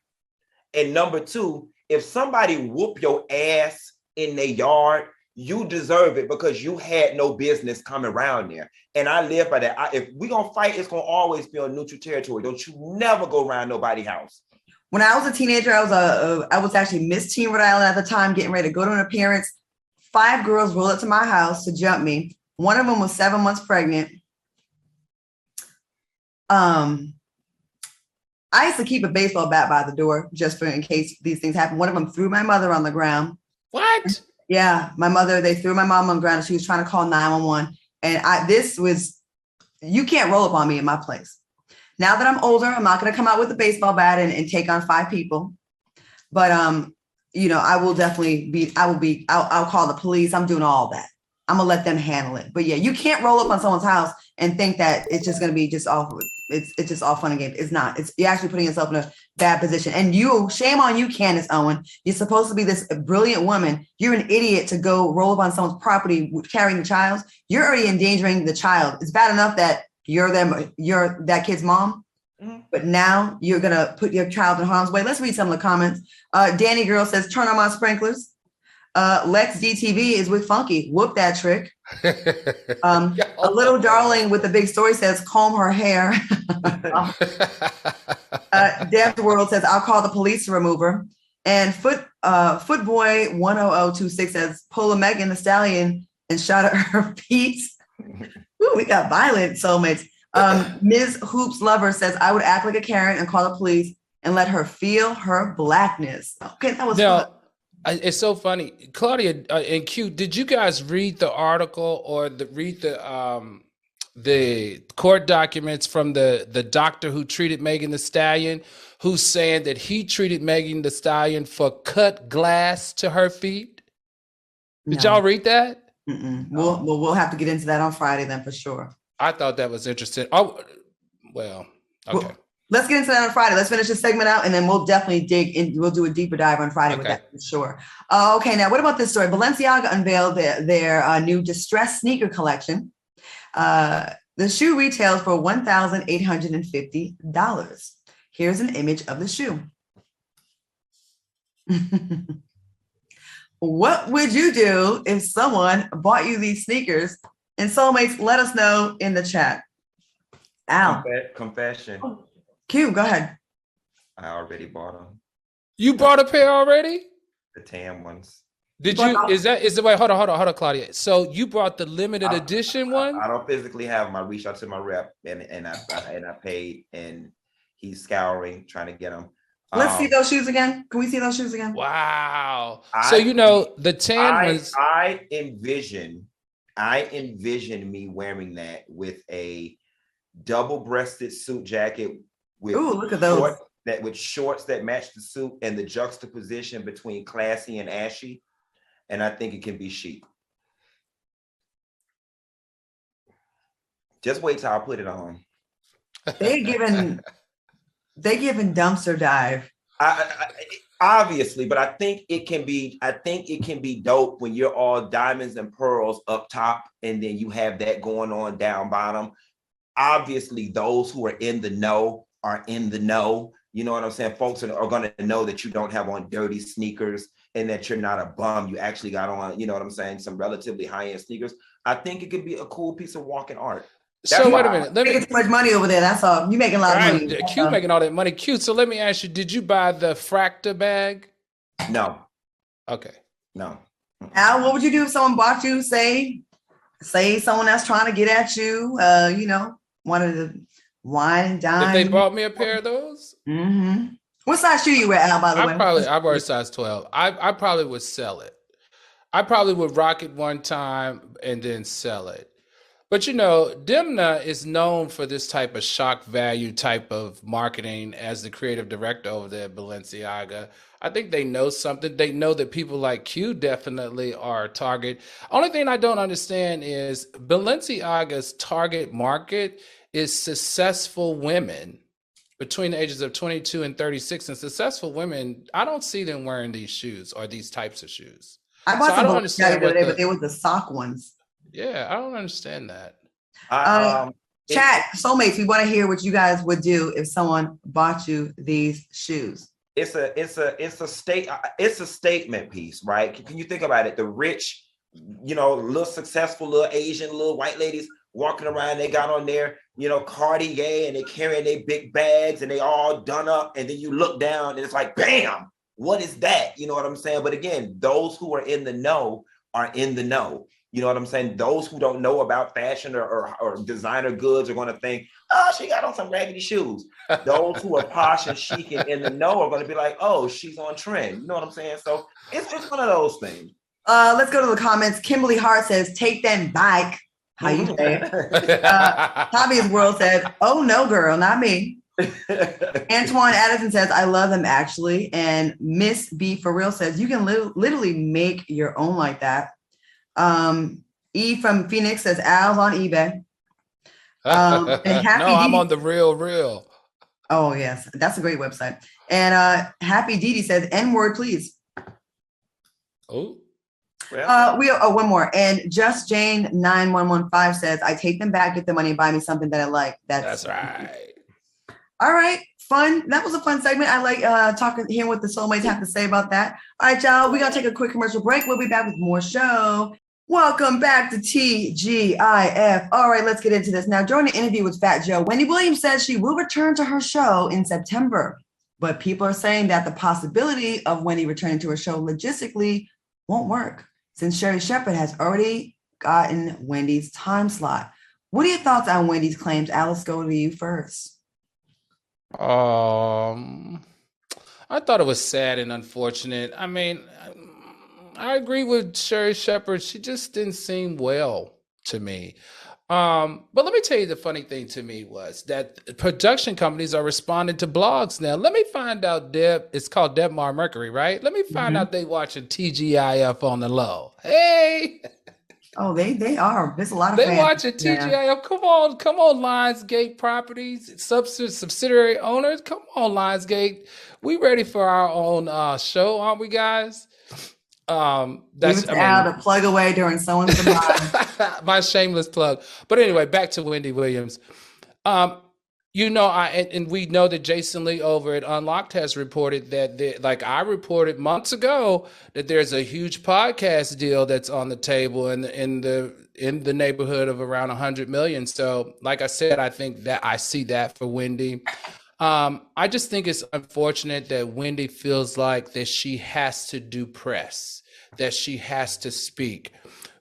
Speaker 3: And number 2, if somebody whoop your ass in their yard, you deserve it because you had no business coming around there. And I live by that. If we're going to fight, it's going to always be on neutral territory. Don't you never go around nobody's house.
Speaker 1: When I was a teenager, I was actually Miss Teen Rhode Island at the time, getting ready to go to an appearance. 5 girls rolled up to my house to jump me. One of them was 7 months pregnant. I used to keep a baseball bat by the door just for in case these things happen. One of them threw my mother on the ground.
Speaker 2: What?
Speaker 1: Yeah, they threw my mom on the ground and she was trying to call 911. And you can't roll up on me in my place. Now that I'm older, I'm not going to come out with a baseball bat and take on 5 people. But, I will definitely I'll call the police. I'm doing all that. I'm going to let them handle it. But yeah, you can't roll up on someone's house and think that it's just going to be just all, it's just all fun and games. It's not. You're actually putting yourself in a bad position. And shame on you, Candace Owen. You're supposed to be this brilliant woman. You're an idiot to go roll up on someone's property carrying the child. You're already endangering the child. It's bad enough that you're that kid's mom. But now you're going to put your child in harm's way. Let's read some of the comments. Danny Girl says, turn on my sprinklers. Lex DTV is with Funky. Whoop that trick. A little darling with a big story says, comb her hair. Dev's World says, I'll call the police to remove her. And Footboy 10026 says, pull a Megan Thee Stallion and shot at her feet. Ooh, we got violent soulmates. Ms. Hoops Lover says, I would act like a Karen and call the police and let her feel her blackness. Okay, that was fun.
Speaker 2: It's so funny. Claudia and Q, did you guys read the article or read the court documents from the doctor who treated Megan Thee Stallion, who's saying that he treated Megan Thee Stallion for cut glass to her feet? Did y'all read that?
Speaker 1: We'll have to get into that on Friday then for sure.
Speaker 2: I thought that was interesting. Oh, well, okay.
Speaker 1: Well, let's get into that on Friday. Let's finish this segment out, and then we'll definitely dig in. We'll do a deeper dive on Friday with that for sure. Okay, now what about this story? Balenciaga unveiled their new distressed sneaker collection. The shoe retails for $1,850. Here's an image of the shoe. What would you do if someone bought you these sneakers? And soulmates, let us know in the chat. Al.
Speaker 3: Confession.
Speaker 1: Q, go ahead.
Speaker 3: I already bought them.
Speaker 2: You bought a pair already?
Speaker 3: The tan ones.
Speaker 2: Did you? Wait, hold on, Claudia. So you bought the limited edition one?
Speaker 3: I don't physically have them. I reached out to my rep and I paid, and he's scouring, trying to get them.
Speaker 1: Let's see those shoes again. Can we see those shoes again?
Speaker 2: Wow. So the tan ones.
Speaker 3: I envision me wearing that with a double-breasted suit jacket with
Speaker 1: look at those.
Speaker 3: With shorts that match the suit and the juxtaposition between classy and ashy. And I think it can be chic. Just wait till I put it on.
Speaker 1: They giving dumpster dive.
Speaker 3: Obviously, but I think it can be dope when you're all diamonds and pearls up top, and then you have that going on down bottom. Obviously, those who are in the know are in the know. You know what I'm saying? Folks are going to know that you don't have on dirty sneakers and that you're not a bum. You actually got on, you know what I'm saying, some relatively high-end sneakers. I think it could be a cool piece of walking art.
Speaker 2: So wait a minute.
Speaker 1: Making too much money over there. That's all. You making a lot of money.
Speaker 2: Q making all that money. Q. So let me ask you: did you buy the Fracta bag?
Speaker 3: No.
Speaker 2: Okay.
Speaker 3: No.
Speaker 1: Al, what would you do if someone bought you? Say someone that's trying to get at you. Wanted to wine and dine.
Speaker 2: If they bought me a pair of those.
Speaker 1: Mm-hmm. What size shoe you wear, Al? By the way,
Speaker 2: I wear a size 12. I probably would sell it. I probably would rock it one time and then sell it. But Demna is known for this type of shock value type of marketing as the creative director over there at Balenciaga. I think they know something. They know that people like Q definitely are a target. Only thing I don't understand is Balenciaga's target market is successful women between the ages of 22 and 36. And successful women, I don't see them wearing these shoes or these types of shoes.
Speaker 1: I bought some Balenciaga the other day, but they were the sock ones.
Speaker 2: Yeah, I don't understand that.
Speaker 1: Chat, soulmates, we want to hear what you guys would do if someone bought you these shoes.
Speaker 3: It's a statement piece, right? Can you think about it? The rich, little successful, little Asian, little white ladies walking around, they got on their, Cartier, and they carrying their big bags and they all done up, and then you look down and it's like, bam, what is that? You know what I'm saying? But again, those who are in the know are in the know. You know what I'm saying? Those who don't know about fashion or designer goods are going to think, oh, she got on some raggedy shoes. Those who are posh and chic and in the know are going to be like, oh, she's on trend. You know what I'm saying? So it's one of those things.
Speaker 1: Let's go to the comments. Kimberly Hart says, take them back. How you say it? Hobby's World said, oh, no, girl, not me. Antoine Addison says, I love them actually. And Miss B for real says, you can literally make your own like that. E from Phoenix says, Al's on eBay. And Happy
Speaker 2: no, I'm
Speaker 1: D-
Speaker 2: on the real.
Speaker 1: Oh, yes. That's a great website. And Happy Didi says, N-word, please.
Speaker 2: Oh.
Speaker 1: One more. And Just Jane 9115 says, I take them back, get the money, and buy me something that I like. That's
Speaker 2: right.
Speaker 1: All right. Fun. That was a fun segment. I like hearing what the soulmates have to say about that. All right, y'all. We're going to take a quick commercial break. We'll be back with more show. Welcome back to TGIF. All right, let's get into this. Now, during the interview with Fat Joe, Wendy Williams says she will return to her show in September. But people are saying that the possibility of Wendy returning to her show logistically won't work, since Sherri Shepherd has already gotten Wendy's time slot. What are your thoughts on Wendy's claims? Alice, go to you first.
Speaker 2: I thought it was sad and unfortunate. I mean, I agree with Sherri Shepherd. She just didn't seem well to me. But let me tell you, the funny thing to me was that production companies are responding to blogs now. Let me find out, Deb, it's called Debmar Mercury, right? Let me find out they watching TGIF on the low. Hey.
Speaker 1: Oh, they are. There's a lot of
Speaker 2: they
Speaker 1: fans.
Speaker 2: watching TGIF. Yeah. Come on, Lionsgate Properties, subsidiary owners. Come on, Lionsgate. We ready for our own show, aren't we, guys? That's
Speaker 1: a plug away during someone's demise.
Speaker 2: My shameless plug. But anyway, back to Wendy Williams. We know that Jason Lee over at Unlocked has reported that, like I reported months ago, that there's a huge podcast deal that's on the table in the neighborhood of around 100 million. So, like I said, I think that I see that for Wendy. I just think it's unfortunate that Wendy feels like that she has to do press, that she has to speak.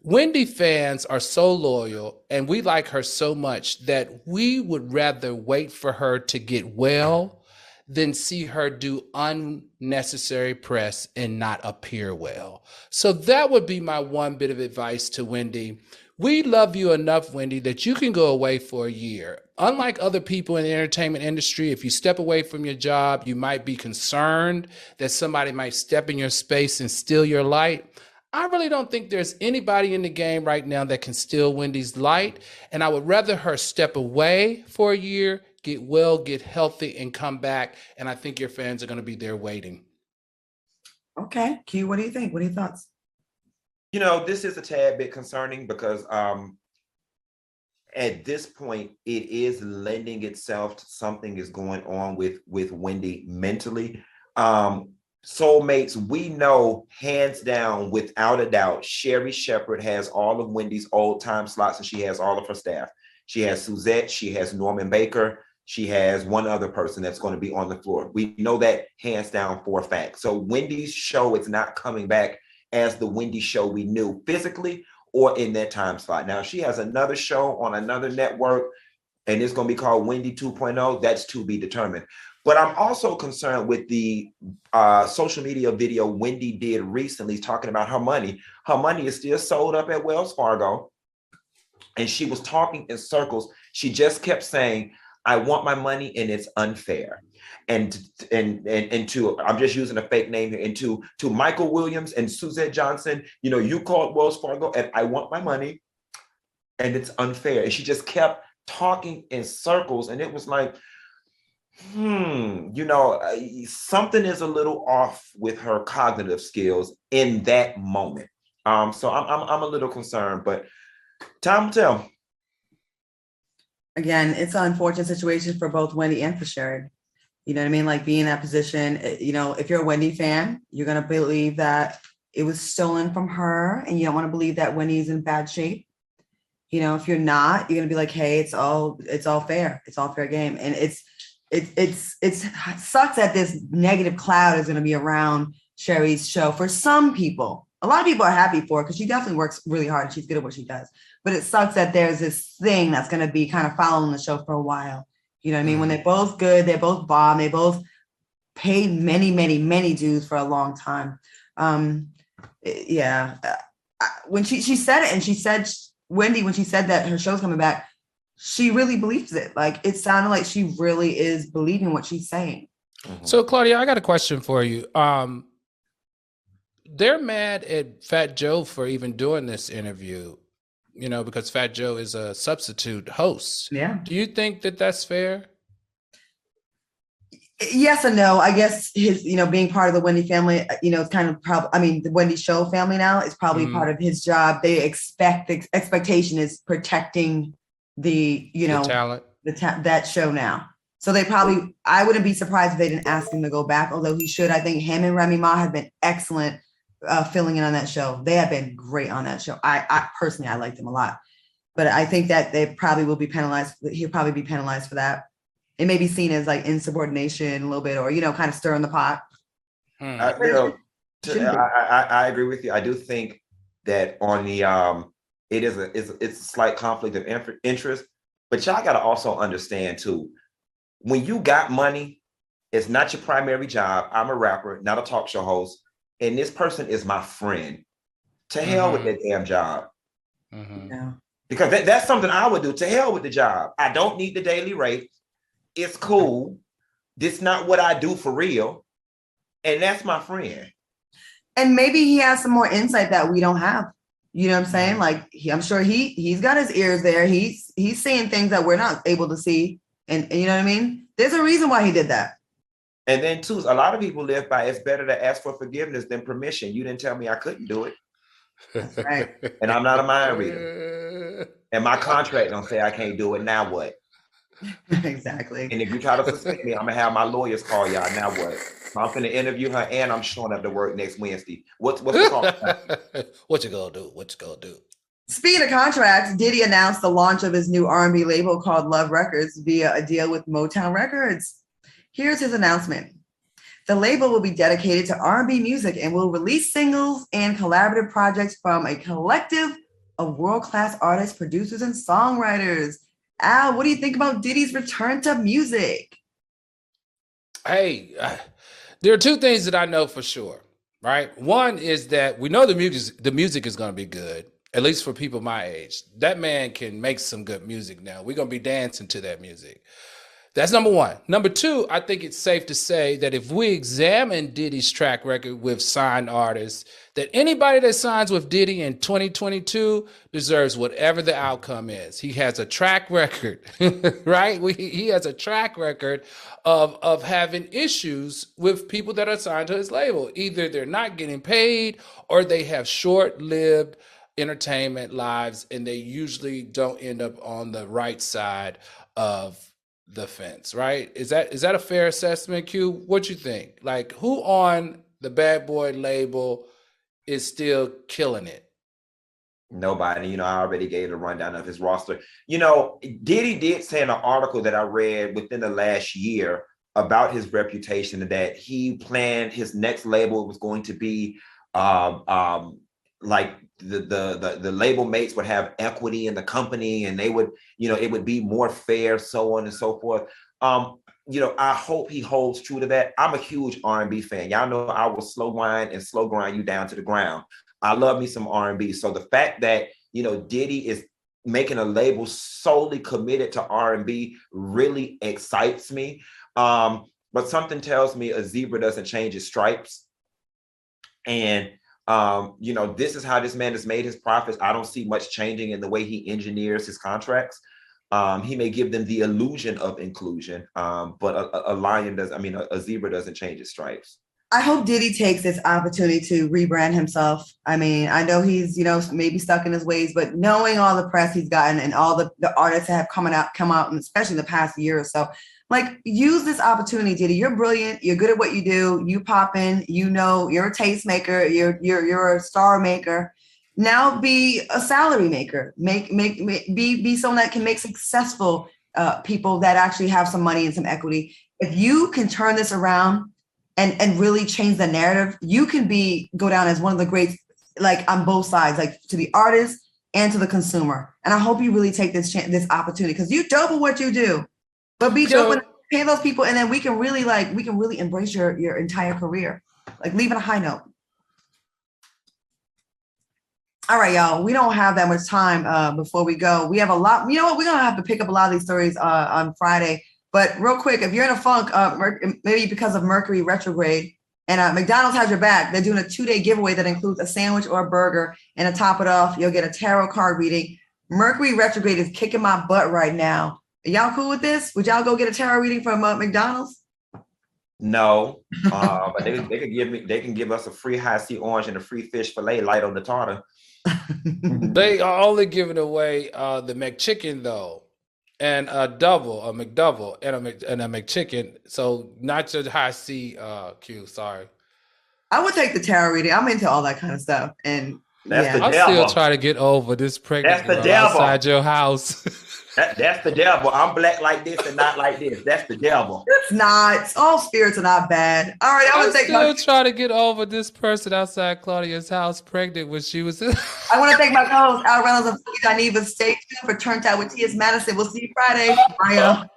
Speaker 2: Wendy fans are so loyal and we like her so much that we would rather wait for her to get well than see her do unnecessary press and not appear well. So that would be my one bit of advice to Wendy. We love you enough, Wendy, that you can go away for a year. Unlike other people in the entertainment industry, if you step away from your job, you might be concerned that somebody might step in your space and steal your light. I really don't think there's anybody in the game right now that can steal Wendy's light. And I would rather her step away for a year, get well, get healthy, and come back. And I think your fans are going to be there waiting.
Speaker 1: Okay. Q, what do you think? What are your thoughts?
Speaker 3: You know, this is a tad bit concerning because at this point, it is lending itself to something is going on with Wendy mentally. Soulmates, we know hands down, without a doubt, Sherri Shepherd has all of Wendy's old time slots and she has all of her staff. She has Suzette, she has Norman Baker, she has one other person that's going to be on the floor. We know that hands down for a fact. So Wendy's show is not coming back as the Wendy show we knew physically or in that time slot. Now she has another show on another network and it's going to be called Wendy 2.0. That's to be determined. But I'm also concerned with the social media video Wendy did recently talking about her money. Her money is still sold up at Wells Fargo. And she was talking in circles. She just kept saying, I want my money and it's unfair. And to, I'm just using a fake name here, and to Michael Williams and Suzette Johnson, you know, you called Wells Fargo and I want my money and it's unfair. And she just kept talking in circles. And it was like, you know, something is a little off with her cognitive skills in that moment. So I'm a little concerned, but time will tell.
Speaker 1: Again, it's an unfortunate situation for both Wendy and for Sherri. You know what I mean? Like being in that position, you know, if you're a Wendy fan, you're going to believe that it was stolen from her and you don't want to believe that Wendy's in bad shape. You know, if you're not, you're going to be like, hey, it's all fair. It's all fair game. And it sucks that this negative cloud is going to be around Sherri's show for some people. a lot of people are happy for her because she definitely works really hard and she's good at what she does. But it sucks that there's this thing that's going to be kind of following the show for a while. You know what I mean? When they're both good, they're both bomb, they both paid many, many, many dues for a long time. When she said it, and she said, Wendy, when she said that her show's coming back, she really believes it. Like, it sounded like she really is believing what she's saying.
Speaker 2: So, Claudia, I got a question for you. They're mad at Fat Joe for even doing this interview, you know, because Fat Joe is a substitute host.
Speaker 1: Yeah.
Speaker 2: Do you think that that's fair?
Speaker 1: Yes and no. I guess his, you know, being part of the Wendy family, you know, it's kind of the Wendy show family now is probably part of his job. The expectation is protecting the, you know,
Speaker 2: talent,
Speaker 1: that show now. So they probably, I wouldn't be surprised if they didn't ask him to go back, although he should. I think him and Remy Ma have been excellent filling in on that show. They have been great on that show. I personally, I like them a lot, but I think that they probably will be penalized. He'll probably be penalized for that. It may be seen as like insubordination a little bit, or, you know, kind of stirring the pot.
Speaker 3: I agree with you. I do think that on the, it's a slight conflict of interest, but y'all got to also understand too, when you got money, it's not your primary job. I'm a rapper, not a talk show host, and this person is my friend. To hell with that damn job.
Speaker 1: Yeah.
Speaker 3: Because that's something I would do. To hell with the job. I don't need the daily rate. It's cool. This is not what I do for real. And that's my friend.
Speaker 1: And maybe he has some more insight that we don't have. You know what I'm saying? Like, I'm sure he's got his ears there. He's seeing things that we're not able to see. And you know what I mean? There's a reason why he did that.
Speaker 3: And then too, a lot of people live by, it's better to ask for forgiveness than permission. You didn't tell me I couldn't do it.
Speaker 1: That's right.
Speaker 3: And I'm not a mind reader. And my contract don't say I can't do it. Now what?
Speaker 1: Exactly.
Speaker 3: And if you try to suspend me, I'm gonna have my lawyers call y'all. Now what? I'm gonna interview her, and I'm showing up to work next Wednesday. What's the call?
Speaker 2: What you gonna do? What you gonna do?
Speaker 1: Speaking of contracts, Diddy announced the launch of his new R&B label called Love Records via a deal with Motown Records. Here's his announcement. The label will be dedicated to R&B music and will release singles and collaborative projects from a collective of world-class artists, producers, and songwriters. Al, what do you think about Diddy's return to music?
Speaker 2: Hey, there are two things that I know for sure, right? One is that we know the music is going to be good, at least for people my age. That man can make some good music now. We're going to be dancing to that music. That's number one. Number two, I think it's safe to say that if we examine Diddy's track record with signed artists, that anybody that signs with Diddy in 2022 deserves whatever the outcome is. He has a track record, right? He has a track record of having issues with people that are signed to his label. Either they're not getting paid or they have short-lived entertainment lives, and they usually don't end up on the right side of the fence, right? Is that a fair assessment, Q? What you think? Like, who on the Bad Boy label is still killing it?
Speaker 3: Nobody. You know, I already gave a rundown of his roster. You know, Diddy did say in an article that I read within the last year about his reputation that he planned his next label was going to be like the label mates would have equity in the company, and they would, you know, it would be more fair, so on and so forth. You know, I hope he holds true to that. I'm a huge R&B fan. Y'all know I will slow wind and slow grind you down to the ground. I love me some R&B. So the fact that, you know, Diddy is making a label solely committed to R&B really excites me. But something tells me a zebra doesn't change its stripes. And you know, this is how this man has made his profits. I don't see much changing in the way he engineers his contracts. He may give them the illusion of inclusion, but a zebra doesn't change its stripes.
Speaker 1: I hope Diddy takes this opportunity to rebrand himself. I mean, I know he's, you know, maybe stuck in his ways, but knowing all the press he's gotten and all the artists that have come out, and especially the past year or so, like, use this opportunity, Diddy. You're brilliant. You're good at what you do. You pop in. You know, you're a tastemaker. You're a star maker. Now be a salary maker. Be someone that can make successful people that actually have some money and some equity. If you can turn this around and really change the narrative, you can go down as one of the great like on both sides, like to the artist and to the consumer. And I hope you really take this opportunity because you dope at what you do, but be dope and pay those people, and then we can really embrace your entire career, like leaving a high note. All right, y'all. We don't have that much time before we go. We have a lot. You know what? We're gonna have to pick up a lot of these stories on Friday. But real quick, if you're in a funk, maybe because of Mercury retrograde, and McDonald's has your back, they're doing a 2-day giveaway that includes a sandwich or a burger, and to top it off, you'll get a tarot card reading. Mercury retrograde is kicking my butt right now. Are y'all cool with this? Would y'all go get a tarot reading from McDonald's?
Speaker 3: No, but they can give us a free high C orange and a free fish fillet light on the tartar.
Speaker 2: They are only giving away the McChicken though, and a McDouble, and a McChicken. So not your high C Q. Sorry,
Speaker 1: I would take the tarot reading. I'm into all that kind of stuff, and
Speaker 3: that's the
Speaker 2: I'm
Speaker 3: devil.
Speaker 2: still trying to get over this pregnant girl outside your house.
Speaker 3: That's the devil. I'm black like this and not like this. That's the devil.
Speaker 1: It's not. All spirits are not bad. All right,
Speaker 2: I'm still trying to get over this person outside Claudia's house pregnant when she was.
Speaker 1: I want to thank my co-host Al Reynolds and Diva. Stay tuned for Turned Out with T.S. Madison. We'll see you Friday. Bye.